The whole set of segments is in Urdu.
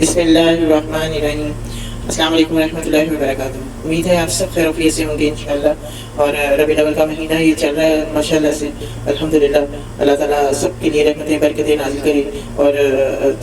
بسم اللہ الرحمن الرحیم۔ السلام علیکم ورحمۃ اللہ وبرکاتہ۔ امید ہے آپ سب خیر وفیت سے ہوں گے انشاءاللہ۔ اور ربیع الاول کا مہینہ یہ چل رہا ہے ماشاءاللہ سے، الحمدللہ۔ اللہ تعالیٰ سب کے لیے رحمتیں برکتیں نازل کرے اور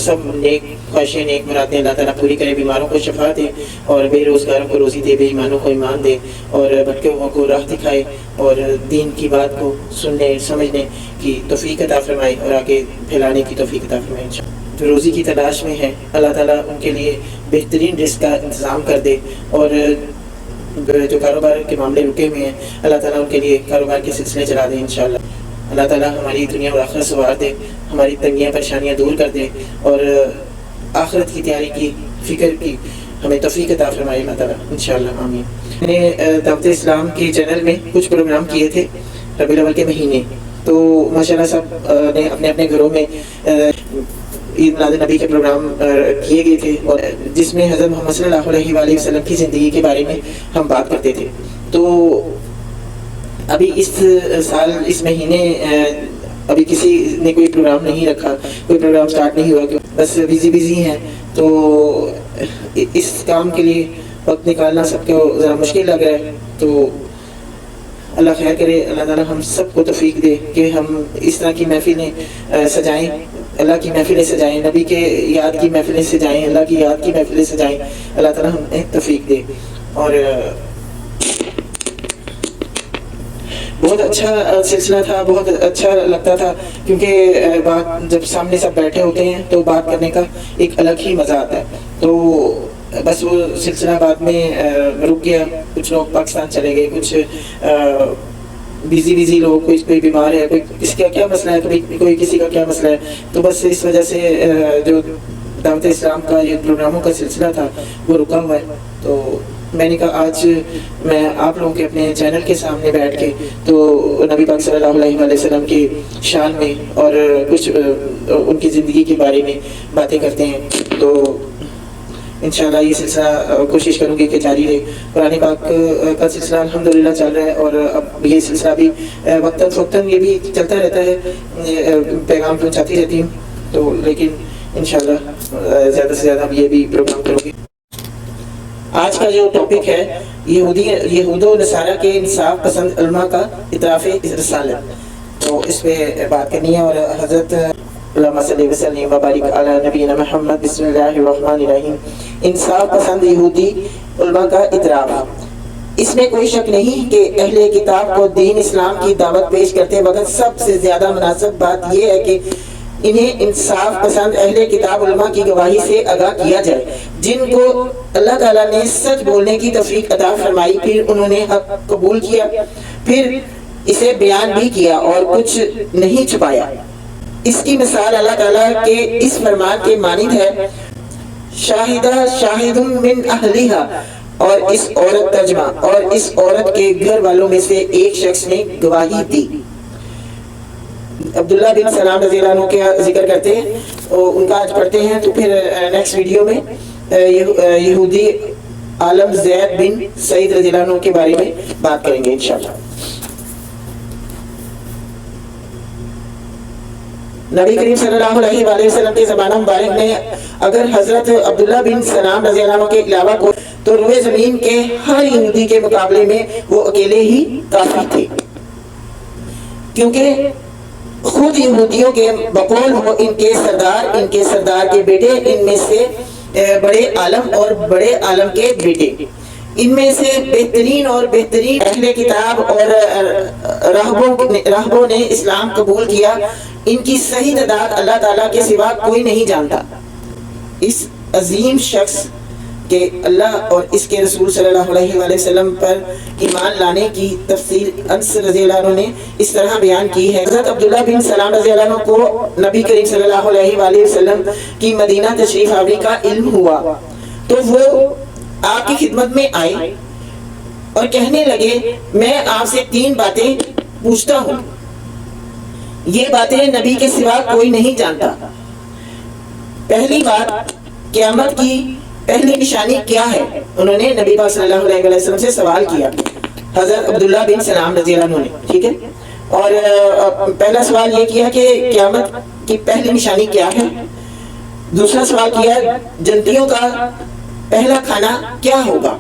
سب نیک خواہشیں نیک مرادیں اللہ تعالیٰ پوری کرے، بیماروں کو شفا دے اور بے روزگاروں کو روزی دے، بے ایمانوں کو ایمان دے اور بھٹکے ہوئوں کو راہ دکھائے اور دین کی بات کو سننے سمجھنے کی توفیق عطا فرمائے اور آگے پھیلانے کی توفیق عطا فرمائے انشاءاللہ۔ جو روزی کی تلاش میں ہے اللہ تعالیٰ ان کے لیے بہترین رزق کا انتظام کر دے، اور جو کاروبار کے معاملے رکے ہوئے ہیں اللہ تعالیٰ ان کے لیے کاروبار کے سلسلے چلا دے انشاءاللہ۔ اللہ تعالیٰ ہماری دنیا اور آخرت سنوار دے، ہماری تنگیاں پریشانیاں دور کر دے اور آخرت کی تیاری کی فکر کی ہمیں توفیق عطا فرمائے اللہ تعالیٰ انشاءاللہ، آمین۔ میں نے دعوت اسلام کے چینل میں کچھ پروگرام کیے تھے ربیع الاول کے مہینے، تو ماشاءاللہ سب نے اپنے اپنے گھروں میں عید میلاد نبی کے پروگرام کیے گئے تھے، اور جس میں حضرت محمد صلی اللہ علیہ وآلہ وسلم کی زندگی کے بارے میں ہم بات کرتے تھے۔ تو ابھی اس سال اس مہینے ابھی کسی نے کوئی پروگرام نہیں رکھا، کوئی پروگرام سٹارٹ نہیں ہوا، بس بیزی ہیں، تو اس کام کے لیے وقت نکالنا سب کو ذرا مشکل لگ رہا ہے۔ تو اللہ خیر کرے، اللہ تعالیٰ ہم سب کو توفیق دے کہ ہم اس طرح کی محفلیں سجائیں، اللہ کی محفلیں سجائیں، نبی کے یاد کی محفلیں سجائیں، اللہ کی یاد کی محفلیں سجائیں، اللہ تعالیٰ ہمیں توفیق دے۔ اور بہت اچھا سلسلہ تھا، بہت اچھا لگتا تھا، کیونکہ بات جب سامنے سب بیٹھے ہوتے ہیں تو بات کرنے کا ایک الگ ہی مزہ آتا ہے۔ تو بس وہ سلسلہ بعد میں رک گیا، کچھ لوگ پاکستان چلے گئے، کچھ بیزی لوگ، کوئی بیمار ہے، کوئی کسی کا کیا مسئلہ ہے، کوئی کسی کا کیا مسئلہ ہے، تو بس اس وجہ سے جو دعوت اسلام کا یہ پروگراموں کا سلسلہ تھا وہ رکا ہوا ہے۔ تو میں نے کہا آج میں آپ لوگوں کے اپنے چینل کے سامنے بیٹھ کے تو نبی پاک صلی اللہ علیہ وآلہ وسلم کی شان میں اور کچھ ان کی زندگی کے بارے میں باتیں کرتے ہیں۔ تو انشاءاللہ یہ سلسلہ کوشش کروں گی کہ جاری رہے۔ قرآن پاک کا سلسلہ الحمدللہ چل رہا ہے، اور اب یہ سلسلہ بھی وقتاً فوقتاً یہ بھی چلتا رہتا ہے، پیغام پہنچاتی رہتی ہوں، تو لیکن انشاءاللہ زیادہ سے زیادہ اب یہ بھی پروگرام کروں گی۔ آج کا جو ٹاپک ہے یہود و نصارہ کے انصاف پسند علماء کا اطراف رسالت، تو اس پہ بات کرنی ہے، اور حضرت اللہم صلی وسلم وبارک علی نبینا محمد۔ بسم اللہ الرحمن الرحیم۔ انصاف پسند یہودی علماء کا اطراف۔ اس میں کوئی شک نہیں کہ اہل کتاب کو دین اسلام کی دعوت پیش کرتے وقت سب سے زیادہ مناسب بات یہ ہے کہ انہیں انصاف پسند اہل کتاب علماء کی گواہی سے آگاہ کیا جائے، جن کو اللہ تعالیٰ نے سچ بولنے کی توفیق عطا فرمائی، پھر انہوں نے حق قبول کیا، پھر اسے بیان بھی کیا اور کچھ نہیں چھپایا۔ اس کی مثال اللہ تعالیٰ کے اس فرمان کے مانند ہے، شاہدہ شاہد من اہلہا، اور اس عورت ترجمہ، اور اس عورت کے گھر والوں میں سے ایک شخص نے گواہی دی۔ عبداللہ بن سلام رضی اللہ عنہ کا ذکر کرتے ہیں، ان کا آج پڑھتے ہیں، تو پھر نیکسٹ ویڈیو میں یہودی عالم زید بن سعید رضی اللہ عنہ کے بارے میں بات کریں گے انشاءاللہ۔ نبی کریم صلی اللہ علیہ وآلہ وسلم کے زمانہ مبارک میں اگر حضرت عبداللہ بن سلام رضی اللہ عنہ کے علاوہ کو تو روئے زمین کے ہر یہودی کے مقابلے میں وہ اکیلے ہی کافی تھے، کیونکہ خود یہودیوں کے بقول ہو ان کے سردار کے بیٹے، ان میں سے بڑے عالم اور بڑے عالم کے بیٹے، ان میں سے بہترین اور بہترین اہل کتاب اور راہبوں نے اسلام قبول کیا، ان کی صحیح تعداد اللہ تعالیٰ کے سوا کوئی نہیں جانتا۔ اس عظیم شخص کہ اللہ اور اس کے رسول صلی اللہ علیہ وآلہ وسلم پر ایمان لانے کی تفصیل انس رضی اللہ عنہ نے اس طرح بیان کی ہے۔ حضرت عبداللہ بن سلام رضی اللہ عنہ کو نبی کریم صلی اللہ علیہ وآلہ وسلم کی مدینہ تشریف آوری کا علم ہوا، تو وہ آپ کی خدمت میں آئے اور کہنے لگے، میں آپ سے 3 باتیں پوچھتا ہوں، یہ باتیں نبی کے سوا کوئی نہیں جانتا۔ پہلی بات، قیامت کی پہلی نشانی کیا ہے؟ انہوں نے نبی پاک صلی اللہ علیہ وسلم سے سوال کیا، حضرت عبداللہ بن سلام رضی اللہ عنہ نے، ٹھیک ہے، اور پہلا سوال یہ کیا کہ قیامت کی پہلی نشانی کیا ہے؟ دوسرا سوال کیا جنتیوں کا پہلا کھانا کیا ہوگا؟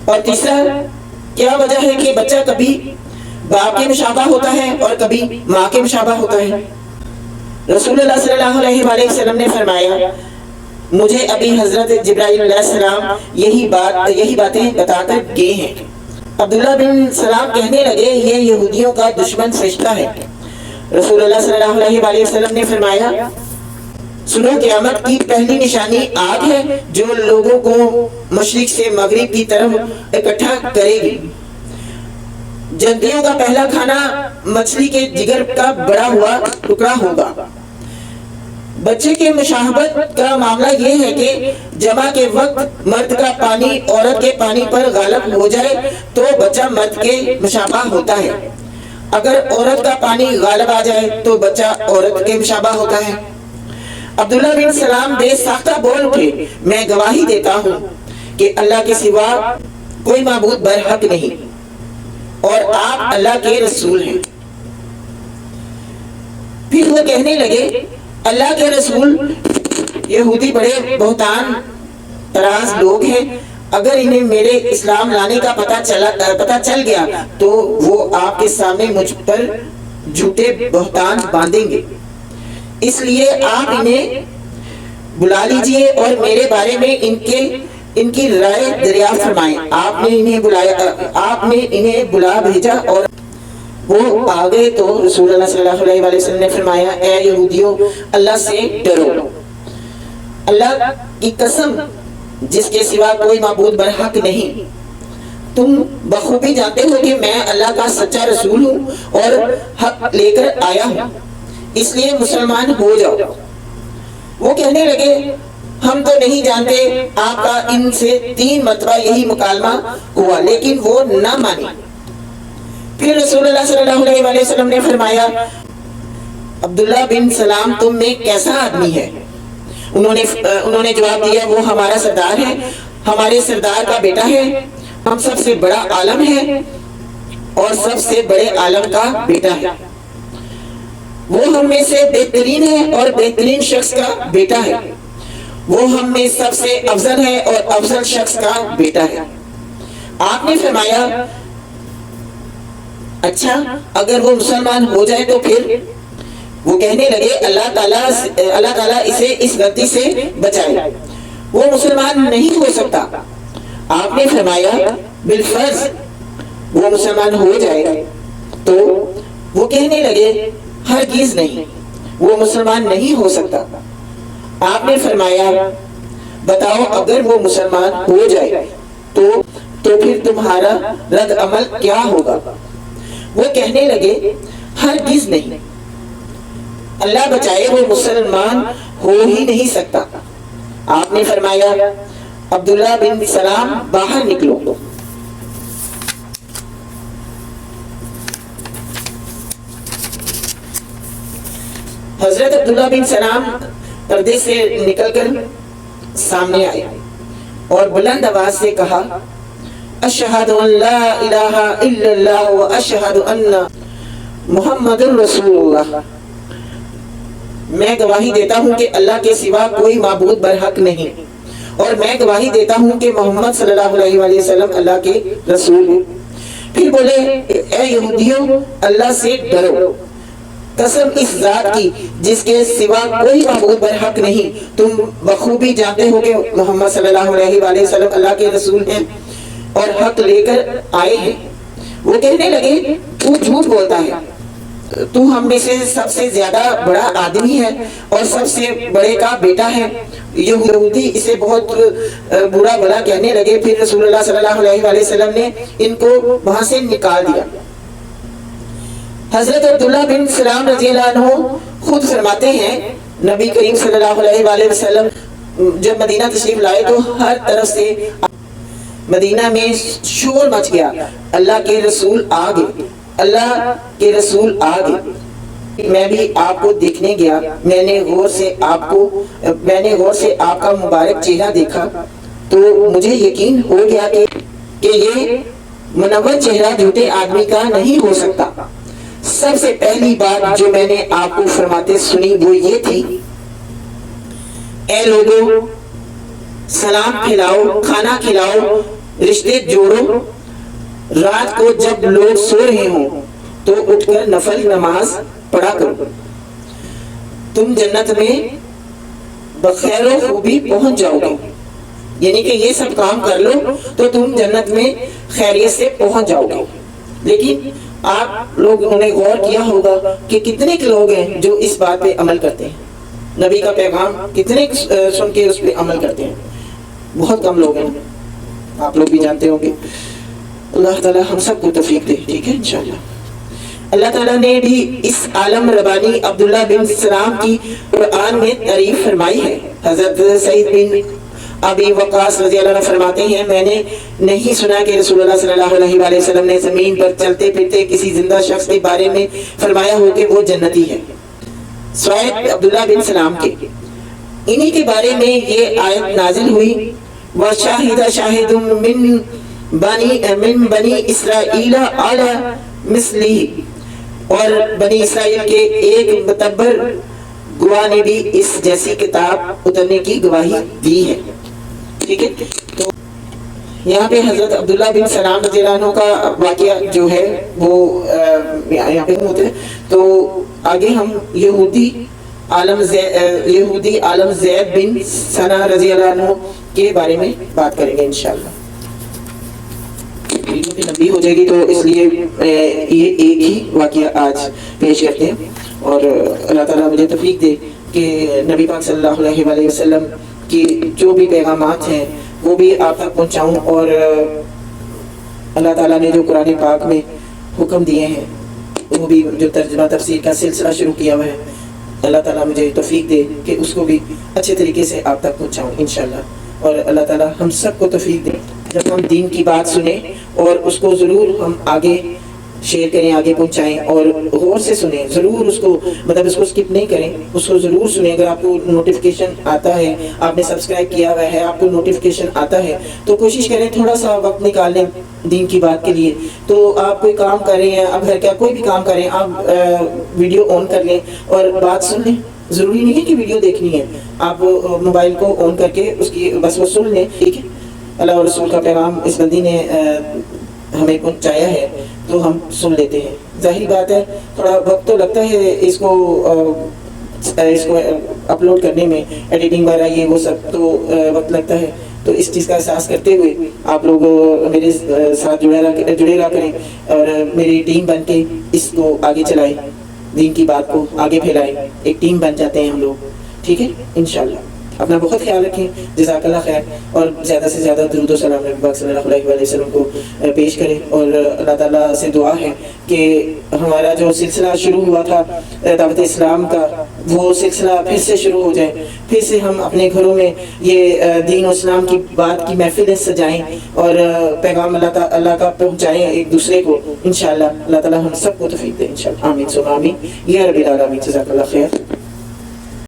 اور تیسرا کیا وجہ ہے کہ بچہ کبھی باپ کے مشابہ ہوتا ہے اور کبھی ماں کے مشابہ ہوتا ہے؟ رسول اللہ صلی اللہ علیہ وآلہ وسلم نے فرمایا مجھے ابھی حضرت جبرائیل علیہ السلام یہی باتیں بتا کر گئے ہیں۔ عبداللہ بن سلام کہنے لگے یہ یہودیوں کا دشمن فرشتہ ہے۔ رسول اللہ صلی اللہ علیہ وآلہ وسلم نے فرمایا سنو قیامت کی پہلی نشانی آگ ہے جو لوگوں کو مشرق سے مغرب کی طرف اکٹھا کرے گی۔ جنتیوں کا پہلا کھانا مچھلی کے جگر کا بڑا ہوا ٹکڑا ہوگا۔ بچے کے مشابہت کا معاملہ یہ ہے کہ جمع کے وقت مرد کا پانی عورت کے پانی پر غالب ہو جائے تو بچہ مرد کے مشابہ ہوتا ہے، اگر عورت کا پانی غالب آ جائے تو بچہ عورت کے مشابہ ہوتا ہے۔ عبداللہ بن سلام بے ساختہ بول اٹھے میں گواہی دیتا ہوں کہ اللہ کے سوا کوئی معبود برحق نہیں اور آپ اللہ کے رسول ہیں۔ پھر وہ کہنے لگے اللہ کے رسول یہودی بڑے بہتان طراز لوگ ہیں، اگر انہیں میرے اسلام لانے کا پتہ چل گیا تو وہ آپ کے سامنے مجھ پر جھوٹے بہتان باندھیں گے، اس لیے آپ انہیں بلا لیجئے اور میرے بارے میں ان کی رائے دریافت فرمائیں۔ آپ نے انہیں بلا بھیجا اور وہ آگئے تو رسول اللہ صلی اللہ علیہ وآلہ وسلم نے فرمایا اے یہودیوں اللہ سے ڈرو، اللہ کی قسم جس کے سوا کوئی معبود برحق نہیں، تم بخوبی جانتے ہو کہ میں اللہ کا سچا رسول ہوں اور حق لے کر آیا ہوں، اس لیے مسلمان ہو جاؤ۔ وہ کہنے لگے ہم تو نہیں جانتے، آپ کا ان سے 3 مرتبہ یہی مکالمہ ہوا لیکن وہ نہ مانی۔ پھر رسول اللہ صلی اللہ علیہ وآلہ وسلم نے فرمایا عبداللہ بن سلام تم میں کیسا آدمی ہے؟ انہوں نے جواب دیا وہ ہمارا سردار ہے، ہمارے سردار کا بیٹا ہے، ہم سب سے بڑا عالم ہے اور سب سے بڑے عالم کا بیٹا ہے، وہ ہم میں سے بہترین ہے اور بہترین شخص کا بیٹا ہے، وہ ہم میں سب سے افضل ہے اور افضل شخص کا بیٹا ہے۔ آپ نے فرمایا اچھا اگر وہ مسلمان ہو جائے تو پھر؟ وہ کہنے لگے اللہ تعالیٰ اسے اس غلطی سے بچائے، وہ مسلمان نہیں ہو سکتا۔ آپ نے فرمایا بالفرض وہ مسلمان ہو جائے تو؟ وہ کہنے لگے ہرگز نہیں، وہ مسلمان نہیں ہو سکتا۔ آپ نے فرمایا بتاؤ اگر وہ مسلمان ہو جائے تو پھر تمہارا رد عمل کیا ہوگا؟ وہ کہنے لگے ہرگز نہیں، اللہ بچائے وہ مسلمان ہو ہی نہیں سکتا۔ آپ نے فرمایا عبداللہ بن سلام باہر نکلو۔ حضرت عبداللہ بن سلام پردے سے نکل کر سامنے آئے اور بلند آواز سے کہا اشہد ان لا الہ الا اللہ و اشہد ان محمد رسول اللہ، میں گواہی دیتا ہوں کہ اللہ کے سوا کوئی معبود برحق نہیں اور میں گواہی دیتا ہوں کہ محمد صلی اللہ علیہ وآلہ وسلم اللہ کے رسول ہیں۔ پھر بولے اے یہودیوں اللہ سے ڈرو، قسم اس ذات کی جس کے سوا کوئی معبود برحق نہیں، تم بخوبی جانتے ہو کہ محمد صلی اللہ علیہ وآلہ وسلم اللہ کے رسول ہیں اور حق لے کر آئے ہیں۔ وہ کہنے لگے تو جھوٹ بولتا ہے، تو ہم میں سے سب سے زیادہ بڑا آدمی ہے اور سب سے بڑے کا بیٹا ہے۔ یہودی اسے بہت برا بھلا کہنے لگے۔ پھر رسول اللہ صلی اللہ علیہ وآلہ وسلم نے ان کو وہاں سے نکال دیا۔ حضرت عبداللہ بن سلام رضی اللہ عنہ خود فرماتے ہیں نبی کریم صلی اللہ علیہ وآلہ وسلم جب مدینہ تشریف لائے تو ہر طرف سے مدینہ میں شور مچ گیا، اللہ کے رسول آ گئے، اللہ کے رسول آ گئے۔ میں بھی آپ کو دیکھنے گیا، میں نے غور سے آپ کا مبارک چہرہ دیکھا تو مجھے یقین ہو گیا کہ یہ منور چہرہ جھوٹے آدمی کا نہیں ہو سکتا۔ سب سے پہلی بات جو میں نے آپ کو فرماتے سنی وہ یہ تھی اے لوگو سلام پھیلاؤ، کھانا کھلاؤ، رشتے جوڑو، رات کو جب لوگ سو رہے ہوں تو اٹھ کر نفل نماز پڑھا کرو، تم جنت میں بخیر و خوبی پہنچ جاؤ گے. یعنی کہ یہ سب کام کر لو تو تم جنت میں خیریت سے پہنچ جاؤ گے. لیکن آپ لوگوں نے غور کیا ہوگا کہ کتنے لوگ ہیں جو اس بات پہ عمل کرتے ہیں، نبی کا پیغام کتنے سن کے اس پہ عمل کرتے ہیں؟ بہت کم لوگ ہیں، آپ لوگ بھی جانتے ہوں گے. اللہ تعالی ہم سب کو توفیق دے. ٹھیک ہے انشاءاللہ. اللہ تعالیٰ نے بھی اس عالم ربانی عبداللہ بن سلام کی قرآن میں تعریف فرمائی ہے. حضرت سعید بن ابی وقاص رضی اللہ عنہ فرماتے ہیں میں نے نہیں سنا کہ رسول اللہ صلی اللہ علیہ وآلہ وسلم نے زمین پر چلتے پھرتے کسی زندہ شخص کے بارے میں فرمایا ہو کہ وہ جنتی ہے سوائے عبداللہ بن سلام کے. انہی کے بارے میں یہ آیت نازل ہوئی وَشَاهِدَ شَاهِدٌ مِّن بَنِي إِسْرَائِيلَ عَلَى مِثْلِهِ، اور بنی اسرائیل کے ایک متبر گواہ نے بھی اس جیسی کتاب اترنے کی گواہی دی ہے. ٹھیک ہے. تو یہاں پہ حضرت عبداللہ بن سلام رضی اللہ عنہ کا واقعہ جو ہے وہ یہاں پہ ہوتا ہے. تو آگے ہم یہودی عالم زید بن ثنا رضی اللہ عنہ کے بارے میں بات کریں گے انشاءاللہ. ویڈیو لمبی ہو جائے گی تو اس لیے یہ ایک ہی واقعہ آج پیش کرتے ہیں، اور اللہ تعالیٰ مجھے توفیق دے کہ نبی پاک صلی اللہ علیہ وآلہ وسلم کی جو بھی پیغامات ہیں وہ بھی آپ تک پہنچاؤں، اور اللہ تعالیٰ نے جو قرآن پاک میں حکم دیے ہیں وہ بھی جو ترجمہ تفسیر کا سلسلہ شروع کیا ہوا ہے، اللہ تعالیٰ مجھے توفیق دے کہ اس کو بھی اچھے طریقے سے آپ تک پہنچاؤں انشاءاللہ. اور اللہ تعالیٰ ہم سب کو توفیق دے جب ہم دین کی بات سنیں اور اس کو ضرور ہم آگے شیئر کریں، آگے پہنچائیں، اور غور سے سنیں ضرور. اس کو مطلب اس کو سکپ نہیں کریں، اس کو ضرور سنیں. اگر آپ کو نوٹیفیکیشن آتا ہے، آپ نے سبسکرائب کیا ہوا ہے، آپ کو نوٹیفیکیشن آتا ہے، تو کوشش کریں تھوڑا سا وقت نکال لیں دین کی بات کے لیے. تو آپ کوئی کام کر رہے ہیں، اب گھر کا کوئی بھی کام کریں، آپ ویڈیو آن کر لیں اور بات سن لیں. ضروری نہیں ہے کہ ویڈیو دیکھنی ہے، آپ موبائل کو آن کر کے اس کی بس وہ سن لیں. ٹھیک ہے. اللہ اور رسول کا پیغام اس بندی نے ہمیں پہنچایا ہے تو ہم سن لیتے ہیں. ظاہری بات ہے تھوڑا وقت تو لگتا ہے اس کو اپلوڈ کرنے میں، ایڈیٹنگ وغیرہ یہ وہ سب تو وقت لگتا ہے. تو اس چیز کا احساس کرتے ہوئے آپ لوگ میرے ساتھ جڑے رہا کریں اور میری ٹیم بن کے اس کو آگے چلائیں، دین کی بات کو آگے پھیلائیں. ایک ٹیم بن جاتے ہیں ہم لوگ. ٹھیک ہے انشاءاللہ. اپنا بہت خیال رکھیں. جزاک اللہ خیر. اور زیادہ سے زیادہ درود و سلام نبی پاک صلی اللہ علیہ وآلہ وسلم کو پیش کریں. اور اللہ تعالیٰ سے دعا ہے کہ ہمارا جو سلسلہ شروع ہوا تھا دعوت اسلام کا، وہ سلسلہ پھر سے شروع ہو جائے. پھر سے ہم اپنے گھروں میں یہ دین و اسلام کی بات کی محفلیں سجائیں اور پیغام اللہ کا پہنچائیں ایک دوسرے کو انشاءاللہ. اللہ تعالیٰ ہم سب کو توفیق دے انشاءاللہ. آمین ثم آمین یا رب العالمین. جزاک اللہ خیر.